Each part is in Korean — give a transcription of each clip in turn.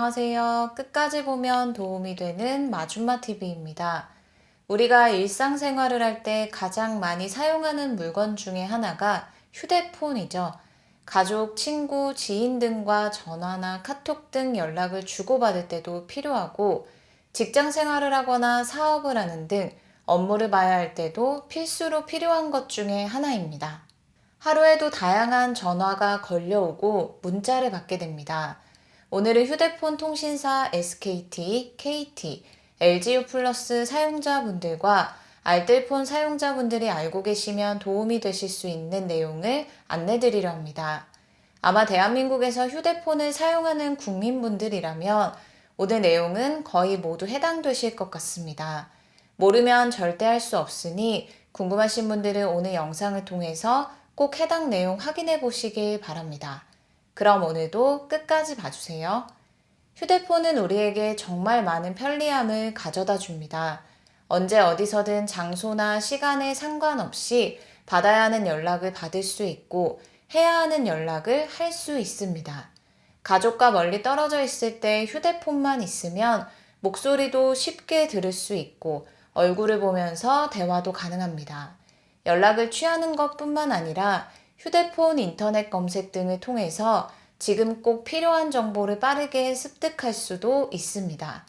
안녕하세요. 끝까지 보면 도움이 되는 마줌마TV입니다. 우리가 일상생활을 할 때 가장 많이 사용하는 물건 중에 하나가 휴대폰이죠. 가족, 친구, 지인 등과 전화나 카톡 등 연락을 주고받을 때도 필요하고, 직장 생활을 하거나 사업을 하는 등 업무를 봐야 할 때도 필수로 필요한 것 중에 하나입니다. 하루에도 다양한 전화가 걸려오고 문자를 받게 됩니다. 오늘은 휴대폰 통신사 SKT, KT, LGU 플러스 사용자분들과 알뜰폰 사용자분들이 알고 계시면 도움이 되실 수 있는 내용을 안내드리려 합니다. 아마 대한민국에서 휴대폰을 사용하는 국민분들이라면 오늘 내용은 거의 모두 해당되실 것 같습니다. 모르면 절대 할 수 없으니 궁금하신 분들은 오늘 영상을 통해서 꼭 해당 내용 확인해 보시길 바랍니다. 그럼 오늘도 끝까지 봐주세요. 휴대폰은 우리에게 정말 많은 편리함을 가져다 줍니다. 언제 어디서든 장소나 시간에 상관없이 받아야 하는 연락을 받을 수 있고 해야 하는 연락을 할 수 있습니다. 가족과 멀리 떨어져 있을 때 휴대폰만 있으면 목소리도 쉽게 들을 수 있고 얼굴을 보면서 대화도 가능합니다. 연락을 취하는 것뿐만 아니라 휴대폰 인터넷 검색 등을 통해서 지금 꼭 필요한 정보를 빠르게 습득할 수도 있습니다.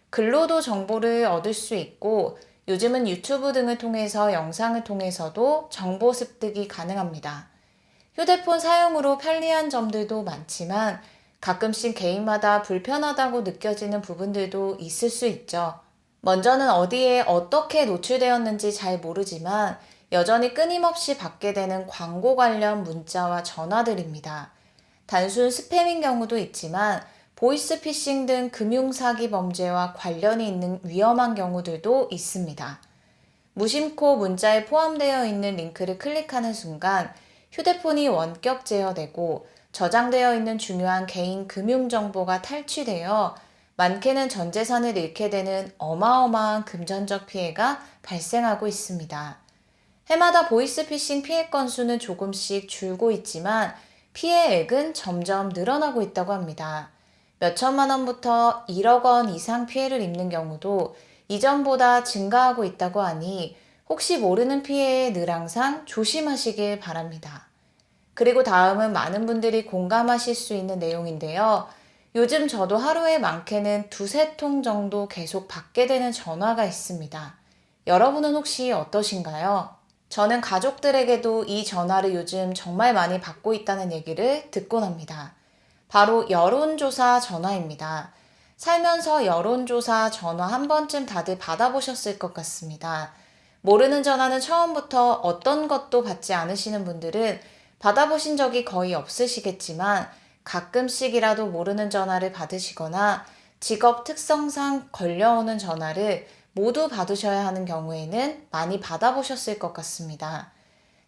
글로도 정보를 얻을 수 있고 요즘은 유튜브 등을 통해서 영상을 통해서도 정보 습득이 가능합니다. 휴대폰 사용으로 편리한 점들도 많지만 가끔씩 개인마다 불편하다고 느껴지는 부분들도 있을 수 있죠. 먼저는 어디에 어떻게 노출되었는지 잘 모르지만 여전히 끊임없이 받게 되는 광고 관련 문자와 전화들입니다. 단순 스팸인 경우도 있지만 보이스피싱 등 금융사기 범죄와 관련이 있는 위험한 경우들도 있습니다. 무심코 문자에 포함되어 있는 링크를 클릭하는 순간 휴대폰이 원격 제어되고 저장되어 있는 중요한 개인 금융 정보가 탈취되어 많게는 전 재산을 잃게 되는 어마어마한 금전적 피해가 발생하고 있습니다. 해마다 보이스피싱 피해 건수는 조금씩 줄고 있지만 피해액은 점점 늘어나고 있다고 합니다. 몇천만 원부터 1억 원 이상 피해를 입는 경우도 이전보다 증가하고 있다고 하니 혹시 모르는 피해에 늘 항상 조심하시길 바랍니다. 그리고 다음은 많은 분들이 공감하실 수 있는 내용인데요. 요즘 저도 하루에 많게는 두세 통 정도 계속 받게 되는 전화가 있습니다. 여러분은 혹시 어떠신가요? 저는 가족들에게도 이 전화를 요즘 정말 많이 받고 있다는 얘기를 듣곤 합니다. 바로 여론조사 전화입니다. 살면서 여론조사 전화 한 번쯤 다들 받아보셨을 것 같습니다. 모르는 전화는 처음부터 어떤 것도 받지 않으시는 분들은 받아보신 적이 거의 없으시겠지만 가끔씩이라도 모르는 전화를 받으시거나 직업 특성상 걸려오는 전화를 모두 받으셔야 하는 경우에는 많이 받아보셨을 것 같습니다.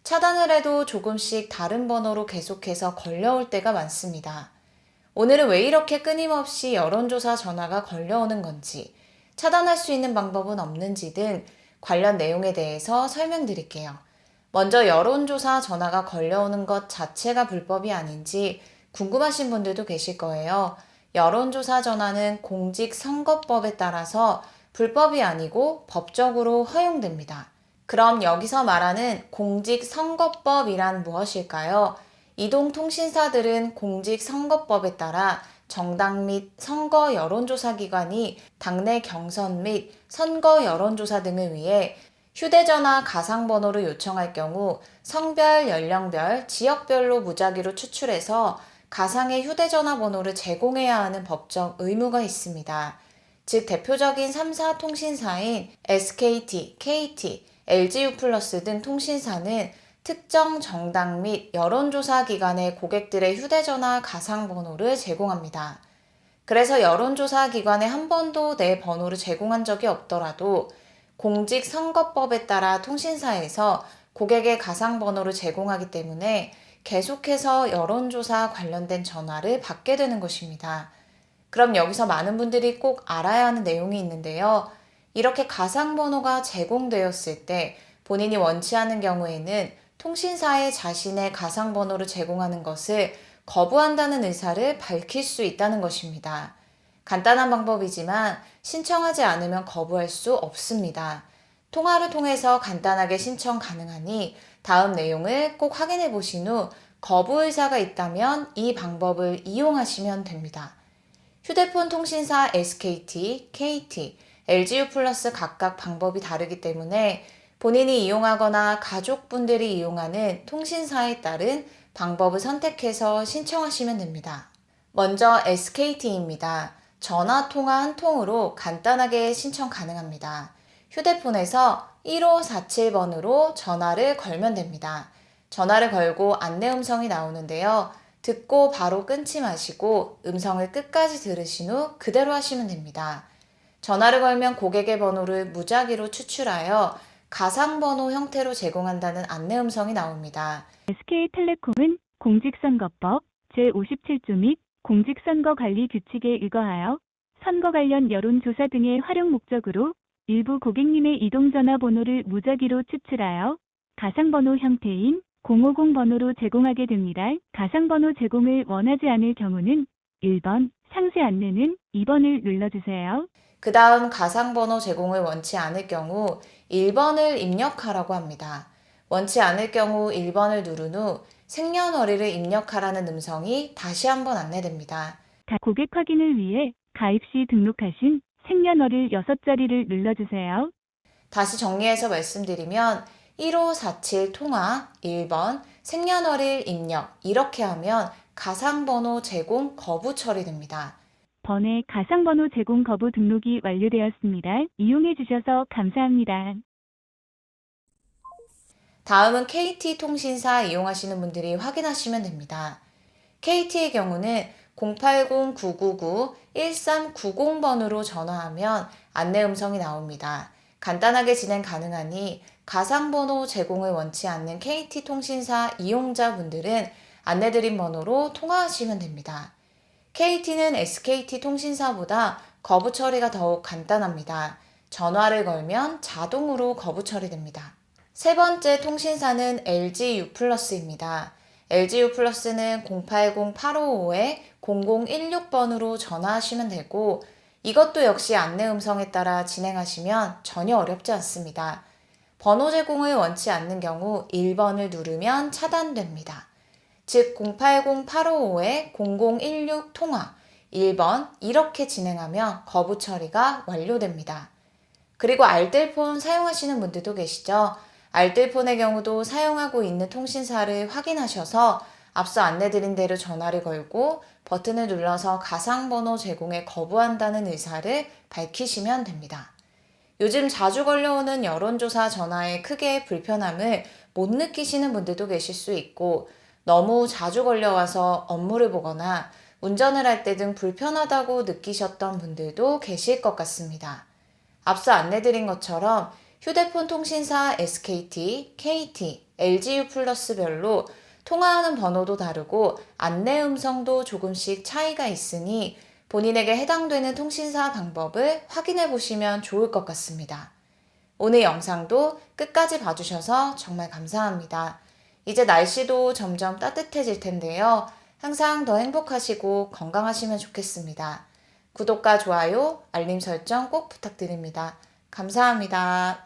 차단을 해도 조금씩 다른 번호로 계속해서 걸려올 때가 많습니다. 오늘은 왜 이렇게 끊임없이 여론조사 전화가 걸려오는 건지, 차단할 수 있는 방법은 없는지 등 관련 내용에 대해서 설명드릴게요. 먼저 여론조사 전화가 걸려오는 것 자체가 불법이 아닌지 궁금하신 분들도 계실 거예요. 여론조사 전화는 공직선거법에 따라서 불법이 아니고 법적으로 허용됩니다. 그럼 여기서 말하는 공직선거법이란 무엇일까요? 이동통신사들은 공직선거법에 따라 정당 및 선거 여론조사 기관이 당내 경선 및 선거 여론조사 등을 위해 휴대전화 가상번호를 요청할 경우 성별, 연령별, 지역별로 무작위로 추출해서 가상의 휴대전화 번호를 제공해야 하는 법적 의무가 있습니다. 즉 대표적인 3사 통신사인 SKT, KT, LGU 플러스 등 통신사는 특정 정당 및 여론조사 기관의 고객들의 휴대전화 가상번호를 제공합니다. 그래서 여론조사 기관에 한 번도 내 번호를 제공한 적이 없더라도 공직선거법에 따라 통신사에서 고객의 가상번호를 제공하기 때문에 계속해서 여론조사 관련된 전화를 받게 되는 것입니다. 그럼 여기서 많은 분들이 꼭 알아야 하는 내용이 있는데요. 이렇게 가상번호가 제공되었을 때 본인이 원치 않은 경우에는 통신사에 자신의 가상번호를 제공하는 것을 거부한다는 의사를 밝힐 수 있다는 것입니다. 간단한 방법이지만 신청하지 않으면 거부할 수 없습니다. 통화를 통해서 간단하게 신청 가능하니 다음 내용을 꼭 확인해 보신 후 거부 의사가 있다면 이 방법을 이용하시면 됩니다. 휴대폰 통신사 SKT, KT, LGU 플러스 각각 방법이 다르기 때문에 본인이 이용하거나 가족분들이 이용하는 통신사에 따른 방법을 선택해서 신청하시면 됩니다. 먼저 SKT입니다. 전화 통화 한 통으로 간단하게 신청 가능합니다. 휴대폰에서 1547번으로 전화를 걸면 됩니다. 전화를 걸고 안내 음성이 나오는데요. 듣고 바로 끊지 마시고 음성을 끝까지 들으신 후 그대로 하시면 됩니다. 전화를 걸면 고객의 번호를 무작위로 추출하여 가상번호 형태로 제공한다는 안내 음성이 나옵니다. SK텔레콤은 공직선거법 제57조 및 공직선거관리 규칙에 의거하여 선거 관련 여론조사 등의 활용 목적으로 일부 고객님의 이동전화번호를 무작위로 추출하여 가상번호 형태인 050 번호로 제공하게 됩니다. 가상번호 제공을 원하지 않을 경우는 1번, 상세 안내는 2번을 눌러주세요. 그 다음 가상번호 제공을 원치 않을 경우 1번을 입력하라고 합니다. 원치 않을 경우 1번을 누른 후 생년월일을 입력하라는 음성이 다시 한번 안내됩니다. 고객 확인을 위해 가입 시 등록하신 생년월일 6자리를 눌러주세요. 다시 정리해서 말씀드리면 1547 통화 1번 생년월일 입력 이렇게 하면 가상번호 제공 거부 처리됩니다. 번외 가상번호 제공 거부 등록이 완료되었습니다. 이용해 주셔서 감사합니다. 다음은 KT 통신사 이용하시는 분들이 확인하시면 됩니다. KT의 경우는 080-999-1390번으로 전화하면 안내 음성이 나옵니다. 간단하게 진행 가능하니 가상번호 제공을 원치 않는 KT 통신사 이용자분들은 안내드린 번호로 통화하시면 됩니다. KT는 SKT 통신사보다 거부 처리가 더욱 간단합니다. 전화를 걸면 자동으로 거부 처리됩니다. 세 번째 통신사는 LGU 플러스입니다. LGU 플러스는 080-855-0016번으로 전화하시면 되고 이것도 역시 안내 음성에 따라 진행하시면 전혀 어렵지 않습니다. 번호 제공을 원치 않는 경우 1번을 누르면 차단됩니다. 즉 080-855-0016 통화 1번 이렇게 진행하면 거부 처리가 완료됩니다. 그리고 알뜰폰 사용하시는 분들도 계시죠? 알뜰폰의 경우도 사용하고 있는 통신사를 확인하셔서 앞서 안내드린 대로 전화를 걸고 버튼을 눌러서 가상번호 제공에 거부한다는 의사를 밝히시면 됩니다. 요즘 자주 걸려오는 여론조사 전화에 크게 불편함을 못 느끼시는 분들도 계실 수 있고 너무 자주 걸려와서 업무를 보거나 운전을 할 때 등 불편하다고 느끼셨던 분들도 계실 것 같습니다. 앞서 안내드린 것처럼 휴대폰 통신사 SKT, KT, LGU 플러스별로 통화하는 번호도 다르고 안내 음성도 조금씩 차이가 있으니 본인에게 해당되는 통신사 방법을 확인해 보시면 좋을 것 같습니다. 오늘 영상도 끝까지 봐주셔서 정말 감사합니다. 이제 날씨도 점점 따뜻해질 텐데요. 항상 더 행복하시고 건강하시면 좋겠습니다. 구독과 좋아요, 알림 설정 꼭 부탁드립니다. 감사합니다.